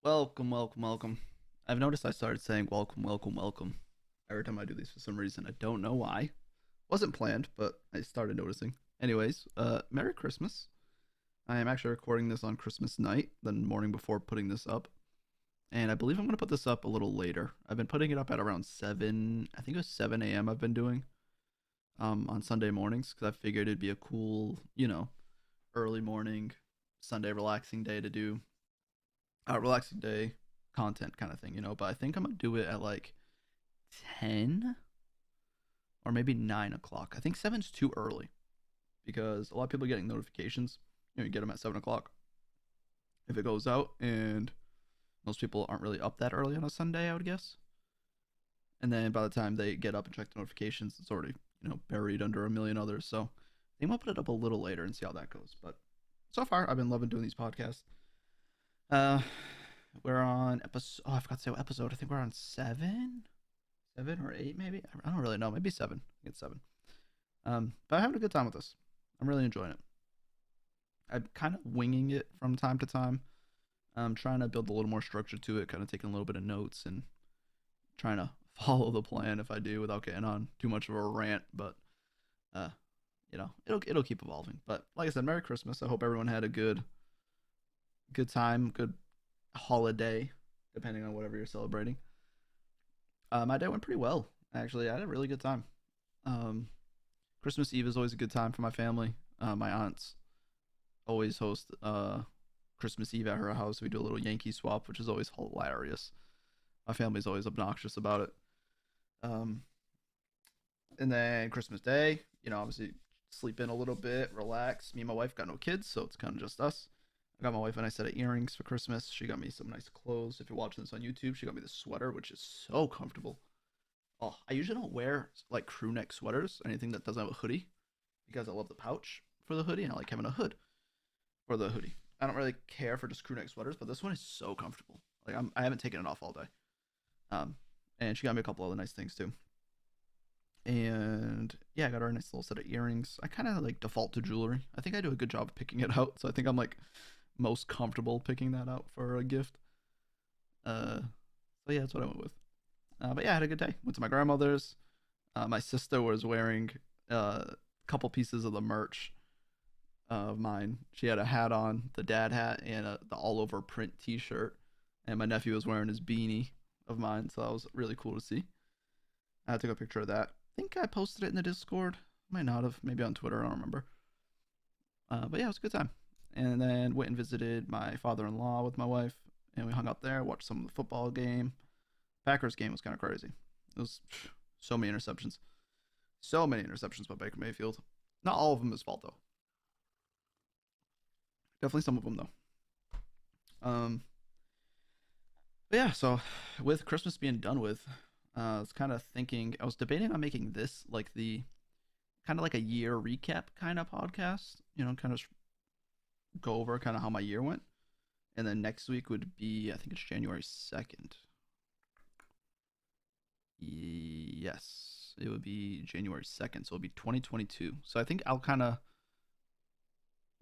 Welcome, welcome, welcome. I've noticed I started saying welcome, welcome, welcome every time I do these for some reason. I don't know why. Wasn't planned, but I started noticing. Anyways, Merry Christmas. I am actually recording this on Christmas night, the morning before putting this up. And I believe I'm going to put this up a little later. I've been putting it up at around 7, I think it was 7 a.m. I've been doing on Sunday mornings because I figured it'd be a cool, early morning, Sunday relaxing day to do relaxing day content kind of thing. But I think I'm gonna do it at like 10 or maybe 9 o'clock. I think seven's too early because a lot of people are getting notifications. You get them at 7 o'clock if it goes out, and most people aren't really up that early on a Sunday, I would guess. And then by the time they get up and check the notifications, it's already buried under a million others. So I think I'll put it up a little later and see how that goes. But so far, I've been loving doing these podcasts. Uh, we're on episode. Oh, I forgot to say what episode. I think we're on 7 or 8, maybe. I don't really know. Maybe 7. I think it's 7. But I'm having a good time with this. I'm really enjoying it. I'm kind of winging it from time to time. I'm trying to build a little more structure to it. Kind of taking a little bit of notes and trying to follow the plan if I do without getting on too much of a rant. But uh, it'll keep evolving. But like I said, Merry Christmas. I hope everyone had a good time, good holiday, depending on whatever you're celebrating. My day went pretty well. Actually, I had a really good time. Um, Christmas Eve is always a good time for my family. My aunts always host Christmas Eve at her house. We do a little Yankee swap, which is always hilarious. My family's always obnoxious about it. Um, and then Christmas Day, obviously sleep in a little bit, relax. Me and my wife got no kids, so it's kind of just us. I got my wife a nice set of earrings for Christmas. She got me some nice clothes. If you're watching this on YouTube, she got me the sweater, which is so comfortable. Oh, I usually don't wear like crew neck sweaters, anything that doesn't have a hoodie, because I love the pouch for the hoodie and I like having a hood for the hoodie. I don't really care for just crew neck sweaters, but this one is so comfortable. Like I haven't taken it off all day. Um, and she got me a couple other nice things too. And yeah, I got her a nice little set of earrings. I kind of like default to jewelry. I think I do a good job of picking it out, so I think I'm like most comfortable picking that out for a gift. Uh, so yeah, that's what I went with. But yeah, I had a good day. Went to my grandmother's. My sister was wearing a couple pieces of the merch of mine. She had a hat on, the dad hat, and the all over print T-shirt. And my nephew was wearing his beanie of mine, so that was really cool to see. I took a picture of that. I think I posted it in the Discord. Might not have, maybe on Twitter. I don't remember. But yeah, it was a good time. And then went and visited my father-in-law with my wife, and we hung out there, watched some of the football game. Packers game was kind of crazy. It was so many interceptions, so many interceptions by Baker Mayfield. Not all of them his fault though. Definitely some of them though. Um, but yeah, so with Christmas being done with, I was kind of thinking. I was debating on making this like the kind of like a year recap kind of podcast. Kind of go over kind of how my year went. And then next week would be, I think it's January 2nd. Yes, it would be January 2nd. So it'll be 2022. So I think I'll kind of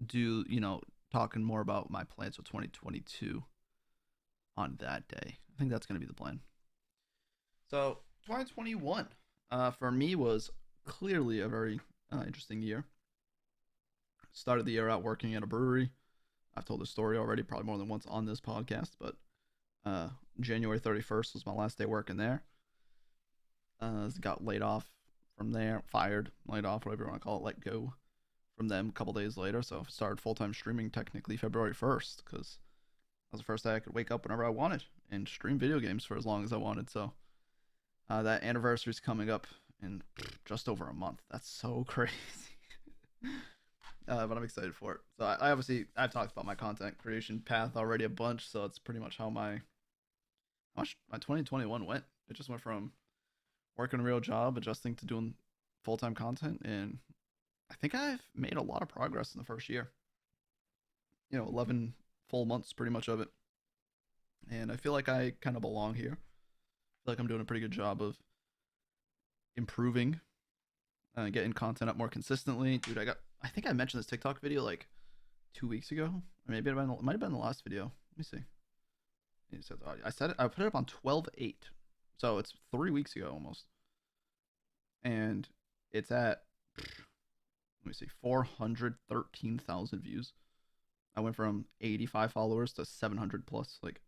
do, talking more about my plans for 2022 on that day. I think that's going to be the plan. So 2021 for me was clearly a very interesting year. Started the year out working at a brewery. I've told this story already, probably more than once on this podcast, but uh, January 31st was my last day working there. Got laid off from there, fired, laid off, whatever you want to call it, let go from them a couple days later. So I started full time streaming technically February 1st because that was the first day I could wake up whenever I wanted and stream video games for as long as I wanted. So that anniversary is coming up in just over a month. That's so crazy. But I'm excited for it. So I obviously I've talked about my content creation path already a bunch. So it's pretty much how much my 2021 went. It just went from working a real job, adjusting to doing full time content, and I think I've made a lot of progress in the first year. 11 full months, pretty much of it, and I feel like I kind of belong here. I feel like I'm doing a pretty good job of improving, getting content up more consistently. Dude, I think I mentioned this TikTok video like 2 weeks ago, or maybe it might have been the last video. Let me see. I said it. I put it up on 12/8, so it's 3 weeks ago almost, and it's at let me see 413,000 views. I went from 85 followers to 700 plus, like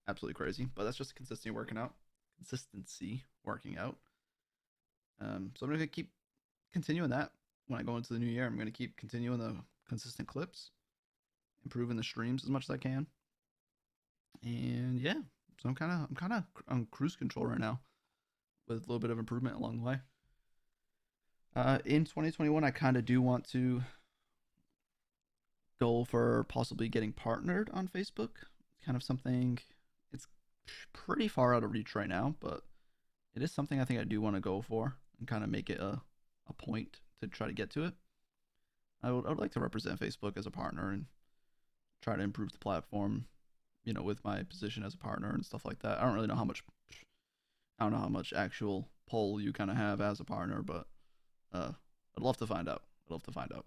absolutely crazy. But that's just consistency working out. So I'm gonna keep continuing that when I go into the new year. I'm gonna keep continuing the consistent clips, improving the streams as much as I can, and yeah. So I'm kind of on cruise control right now, with a little bit of improvement along the way. In 2021, I kind of do want to go for possibly getting partnered on Facebook. Kind of something. It's pretty far out of reach right now, but it is something I think I do want to go for and kind of make it a point to try to get to it. I would like to represent Facebook as a partner and try to improve the platform, with my position as a partner and stuff like that. I don't know how much actual pull you kind of have as a partner, but I'd love to find out. I'd love to find out.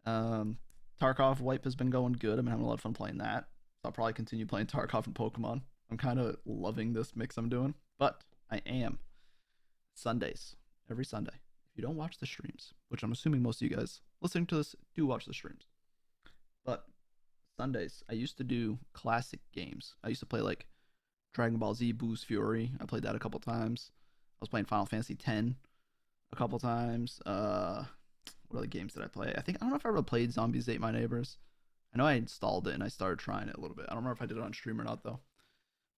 Um, Tarkov wipe has been going good. I've been having a lot of fun playing that. So I'll probably continue playing Tarkov and Pokemon. I'm kind of loving this mix I'm doing, but I am Sundays, every Sunday. If you don't watch the streams, which I'm assuming most of you guys listening to this do watch the streams, but Sundays I used to do classic games. I used to play like Dragon Ball Z Boost Fury. I played that a couple times. I was playing Final Fantasy X a couple times. What other games did I play? I don't know if I ever played Zombies Ate My Neighbors. I know I installed it and I started trying it a little bit. I don't remember if I did it on stream or not though.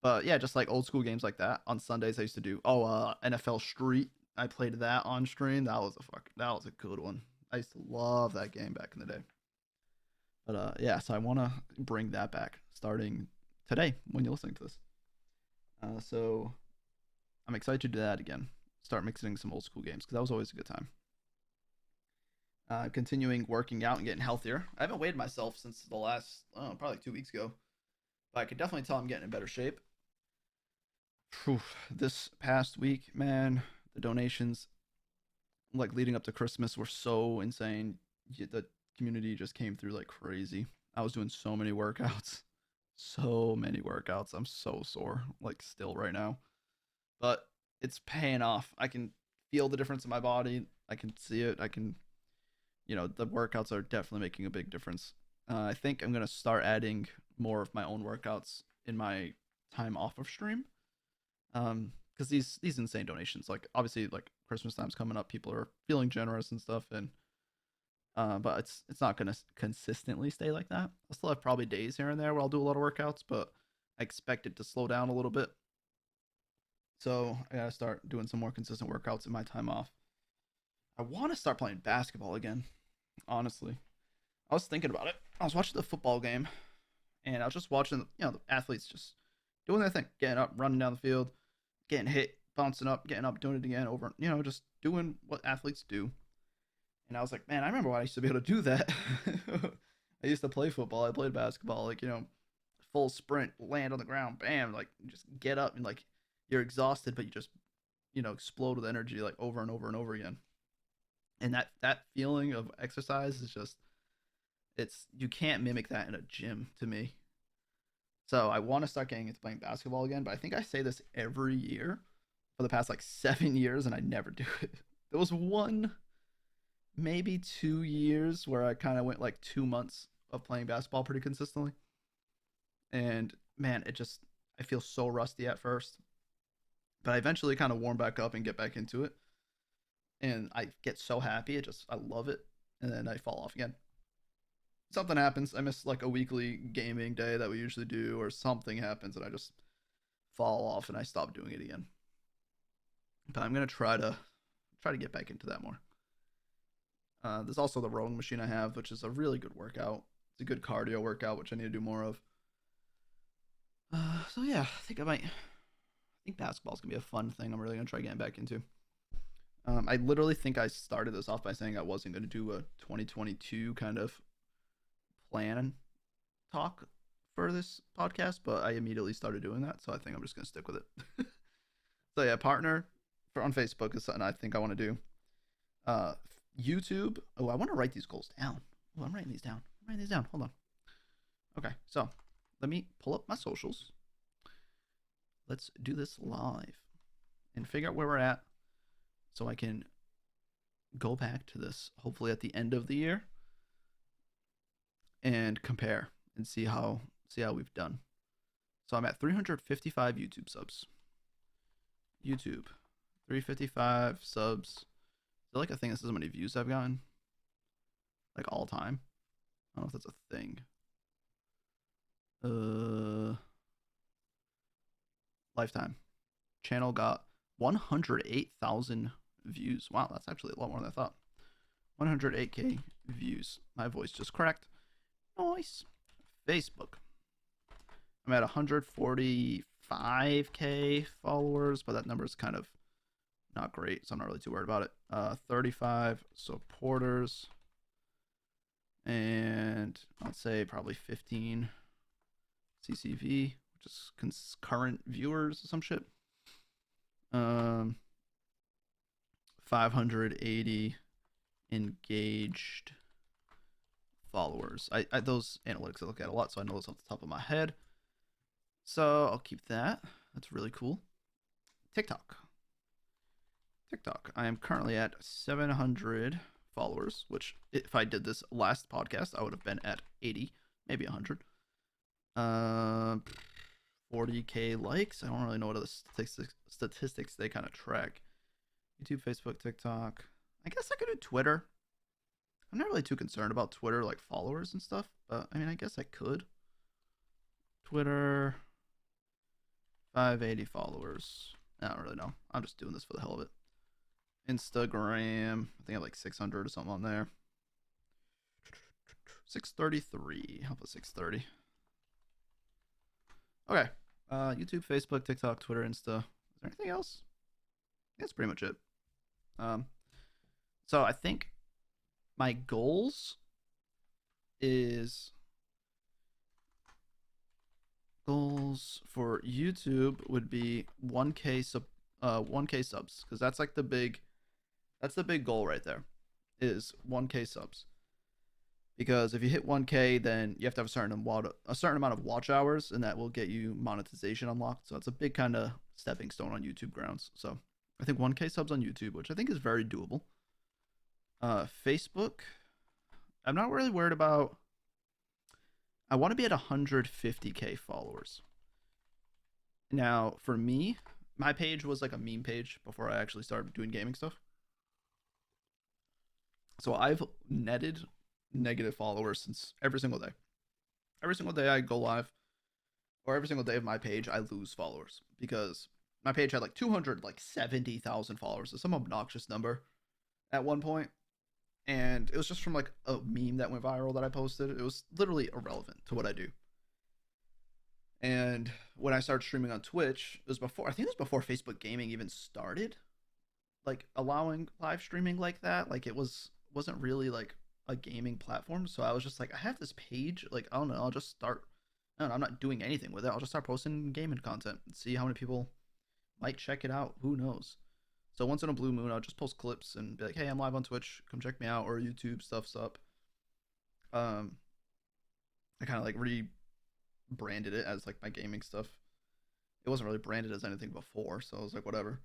But yeah, just like old school games like that. On Sundays I used to do NFL Street. I played that on stream. That was a good one. I used to love that game back in the day. But yeah, so I want to bring that back starting today when you're listening to this. So I'm excited to do that again. Start mixing some old school games because that was always a good time. Continuing working out and getting healthier. I haven't weighed myself since the last, probably like 2 weeks ago, but I could definitely tell I'm getting in better shape. Whew, this past week, man, the donations, like leading up to Christmas, were so insane. The community just came through like crazy. I was doing so many workouts, so many workouts. I'm so sore, like still right now, but it's paying off. I can feel the difference in my body. I can see it. The workouts are definitely making a big difference. I think I'm gonna start adding more of my own workouts in my time off of stream. Because these insane donations, like obviously like Christmas time's coming up, people are feeling generous and stuff, and but it's not gonna consistently stay like that. I'll still have probably days here and there where I'll do a lot of workouts, but I expect it to slow down a little bit. So I gotta start doing some more consistent workouts in my time off. I want to start playing basketball again. Honestly, I was thinking about it. I was watching the football game, and I was just watching, the athletes just doing their thing, getting up, running down the field, getting hit, bouncing up, getting up, doing it again, over, just doing what athletes do. And I was like, man, I remember when I used to be able to do that. I used to play football. I played basketball, like, full sprint, land on the ground, bam, like just get up and like you're exhausted, but you just, explode with energy like over and over and over again. And that feeling of exercise is just, it's, you can't mimic that in a gym to me. So I want to start getting into playing basketball again, but I think I say this every year for the past like 7 years and I never do it. There was one, maybe 2 years where I kind of went like 2 months of playing basketball pretty consistently. And man, I feel so rusty at first, but I eventually kind of warm back up and get back into it. And I get so happy. I love it. And then I fall off again. Something happens. I miss like a weekly gaming day that we usually do, or something happens and I just fall off and I stop doing it again. But I'm gonna try to get back into that more. There's also the rowing machine I have, which is a really good workout. It's a good cardio workout, which I need to do more of. So yeah, I think basketball's gonna be a fun thing. I'm really gonna try getting back into. I literally think I started this off by saying I wasn't gonna do a 2022 kind of plan talk for this podcast, but I immediately started doing that, so I think I'm just gonna stick with it. So yeah, partner on Facebook is something I think I want to do. YouTube. Oh, I want to write these goals down. Oh, I'm writing these down. Hold on. Okay, so let me pull up my socials. Let's do this live and figure out where we're at so I can go back to this hopefully at the end of the year and compare and see how we've done. So I'm at 355 YouTube subs. YouTube, 355 subs. Is there like a thing that says how many views I've gotten? Like all time? I don't know if that's a thing. Lifetime. Channel got 108,000 views. Wow, that's actually a lot more than I thought. 108k views. My voice just cracked. Nice. Facebook. I'm at 145k followers, but that number is kind of not great, so I'm not really too worried about it. 35 supporters, and I'd say probably 15 CCV, which is current viewers or some shit. 580 engaged followers. I those analytics I look at a lot, so I know those off the top of my head. So I'll keep that. That's really cool. TikTok. I am currently at 700 followers, which if I did this last podcast, I would have been at 80, maybe 100. 40k likes. I don't really know what other statistics they kind of track. YouTube, Facebook, TikTok. I guess I could do Twitter. I'm not really too concerned about Twitter, like followers and stuff, but I mean, I guess I could. Twitter, 580 followers. I don't really know. I'm just doing this for the hell of it. Instagram, I think I have like 600 or something on there. 633. How about 630? Okay. YouTube, Facebook, TikTok, Twitter, Insta. Is there anything else? That's pretty much it. So I think my goals for YouTube would be 1k subs, because that's like the big goal right there, is 1k subs. Because if you hit 1k, then you have to have a certain amount of watch hours, and that will get you monetization unlocked. So it's a big kind of stepping stone on YouTube grounds. So I think 1k subs on YouTube, which I think is very doable. Facebook, I'm not really worried about. I want to be at 150k followers. Now, for me, my page was like a meme page before I actually started doing gaming stuff. So I've netted negative followers since every single day. Every single day I go live, or every single day of my page, I lose followers because my page had like 270,000 followers. So some obnoxious number at one point. And it was just from like a meme that went viral that I posted. It was literally irrelevant to what I do. And when I started streaming on Twitch, it was before, I think it was before Facebook gaming even started, like allowing live streaming like that. Like wasn't really like a gaming platform. So I was just like, I have this page, like, I don't know, I'll just start. I don't know, I'm not doing anything with it. I'll just start posting gaming content and see how many people might check it out. Who knows? So once in a blue moon, I'll just post clips and be like, hey, I'm live on Twitch, come check me out, or YouTube, stuff's up. I kind of like rebranded it as like my gaming stuff. It wasn't really branded as anything before, so I was like, whatever.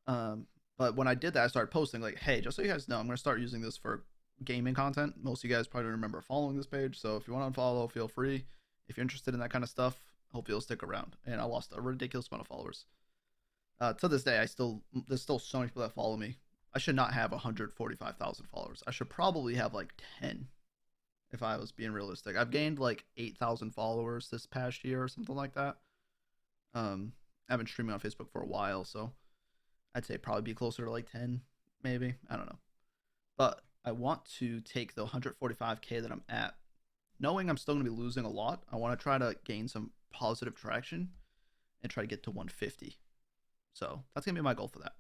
But when I did that, I started posting like, hey, just so you guys know, I'm gonna start using this for gaming content. Most of you guys probably remember following this page, so if you want to unfollow, feel free. If you're interested in that kind of stuff, hope you'll stick around. And I lost a ridiculous amount of followers. To this day, there's still so many people that follow me. I should not have 145,000 followers. I should probably have like 10, if I was being realistic. I've gained like 8,000 followers this past year or something like that. I've been streaming on Facebook for a while, so I'd say probably be closer to like 10, maybe. I don't know. But I want to take the 145k that I'm at, knowing I'm still going to be losing a lot. I want to try to gain some positive traction and try to get to 150. So that's going to be my goal for that.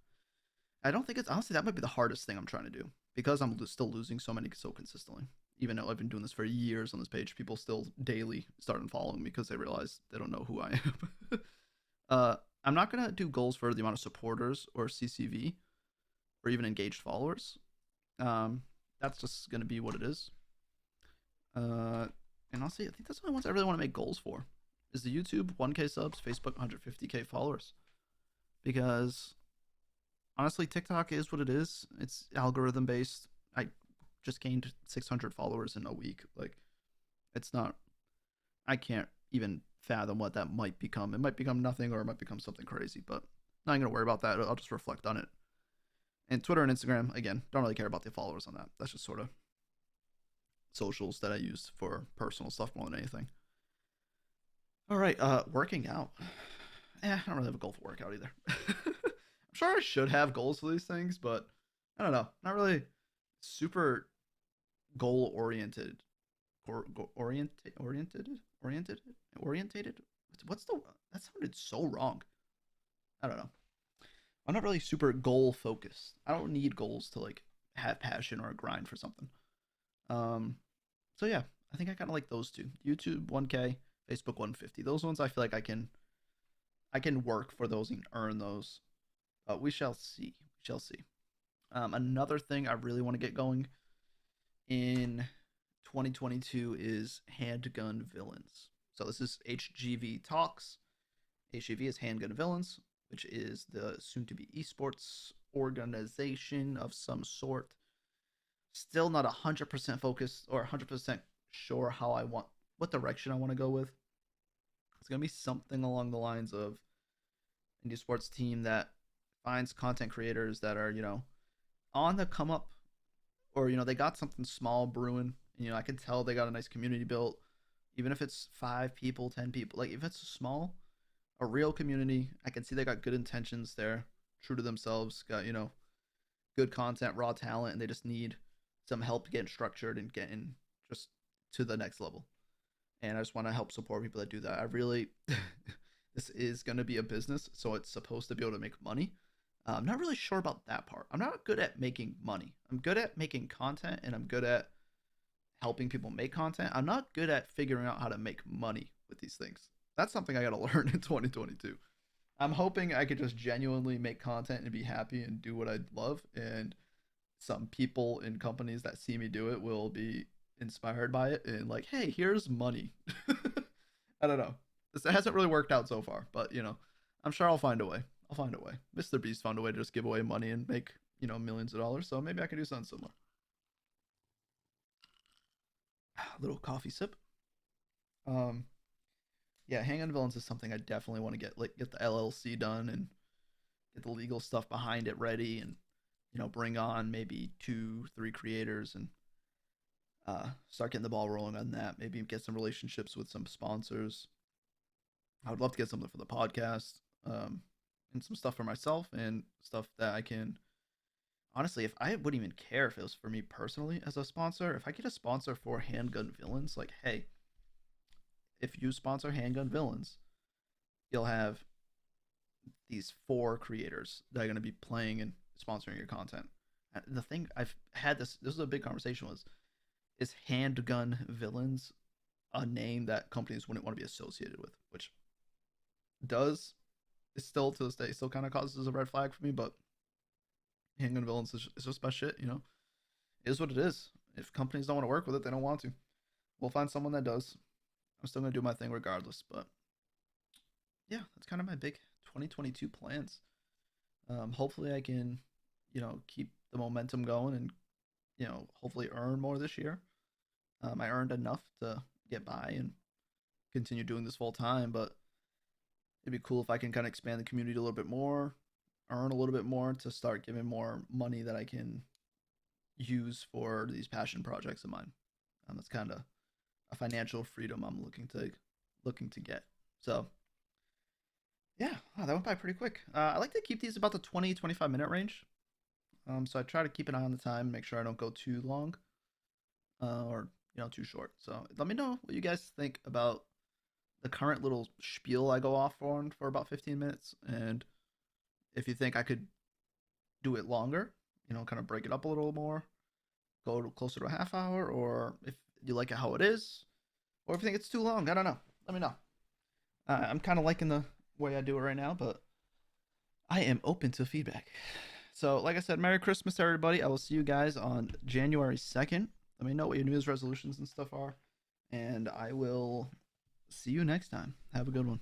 I don't think it's, honestly, that might be the hardest thing I'm trying to do, because I'm still losing so many so consistently. Even though I've been doing this for years on this page, people still daily start following me because they realize they don't know who I am. I'm not going to do goals for the amount of supporters or CCV or even engaged followers. That's just going to be what it is. And honestly, I think that's the only ones I really want to make goals for. Is the YouTube 1K subs, Facebook 150K followers. Because honestly, TikTok is what it is. It's algorithm based. I just gained 600 followers in a week. Like, it's not. I can't even fathom what that might become. It might become nothing, or it might become something crazy. But not gonna worry about that. I'll just reflect on it. And Twitter and Instagram, again, don't really care about the followers on that. That's just sort of socials that I use for personal stuff more than anything. All right, working out. I don't really have a goal for workout either. I'm sure I should have goals for these things, but I don't know. Not really super goal oriented. Oriented. What's the? That sounded so wrong. I don't know. I'm not really super goal focused. I don't need goals to like have passion or a grind for something. Um, so yeah, I think I kind of like those two. YouTube 1K, Facebook 150. Those ones I feel like I can work for those and earn those. But we shall see. We shall see. Another thing I really want to get going in 2022 is handgun villains. So this is HGV Talks. HGV is Handgun Villains, which is the soon-to-be esports organization of some sort. Still not 100% focused or 100% sure how I want, what direction I want to go with. It's gonna be something along the lines of an esports team that finds content creators that are on the come up, or they got something small brewing. I can tell they got a nice community built, even if it's 5 people, 10 people. Like if it's small, a real community, I can see they got good intentions there, true to themselves, got good content, raw talent, and they just need some help getting structured and getting just to the next level. And I just want to help support people that do that. I really, this is going to be a business, so it's supposed to be able to make money. I'm not really sure about that part. I'm not good at making money. I'm good at making content, and I'm good at helping people make content. I'm not good at figuring out how to make money with these things. That's something I got to learn in 2022. I'm hoping I could just genuinely make content and be happy and do what I love. And some people in companies that see me do it will be inspired by it and like, hey, here's money. I don't know. This hasn't really worked out so far, but I'm sure I'll find a way. I'll find a way. Mr. Beast found a way to just give away money and make millions of dollars. So maybe I can do something similar. A little coffee sip. Um, yeah, Hang on Villains is something I definitely want to get the LLC done and get the legal stuff behind it ready, and bring on maybe 2 3 creators and start getting the ball rolling on that. Maybe get some relationships with some sponsors. I would love to get something for the podcast, and some stuff for myself and stuff that I can. Honestly, if I wouldn't even care if it was for me personally as a sponsor, if I get a sponsor for Handgun Villains, like, hey, if you sponsor Handgun Villains, you'll have these 4 creators that are going to be playing and sponsoring your content. The thing I've had this is a big conversation, was is Handgun Villains a name that companies wouldn't want to be associated with, which does, is still to this day still kind of causes a red flag for me. But Handgun Villains is just my shit. It is what it is. If companies don't want to work with it, they don't want to. We'll find someone that does. I'm still gonna do my thing regardless. But yeah, that's kind of my big 2022 plans. Hopefully I can, keep the momentum going and hopefully earn more this year. I earned enough to get by and continue doing this full time, but it'd be cool if I can kind of expand the community a little bit more, earn a little bit more to start giving more money that I can use for these passion projects of mine. That's kind of a financial freedom I'm looking to get. So yeah, wow, that went by pretty quick. I like to keep these about the 20-25 minute range. So I try to keep an eye on the time, make sure I don't go too long, or too short. So let me know what you guys think about the current little spiel I go off on for about 15 minutes, and if you think I could do it longer, kind of break it up a little more, go closer to a half hour, or if you like it how it is, or if you think it's too long. I don't know. Let me know. I'm kind of liking the way I do it right now, but I am open to feedback. So, like I said, Merry Christmas, everybody. I will see you guys on January 2nd. Let me know what your New Year's resolutions and stuff are. and I will see you next time. Have a good one.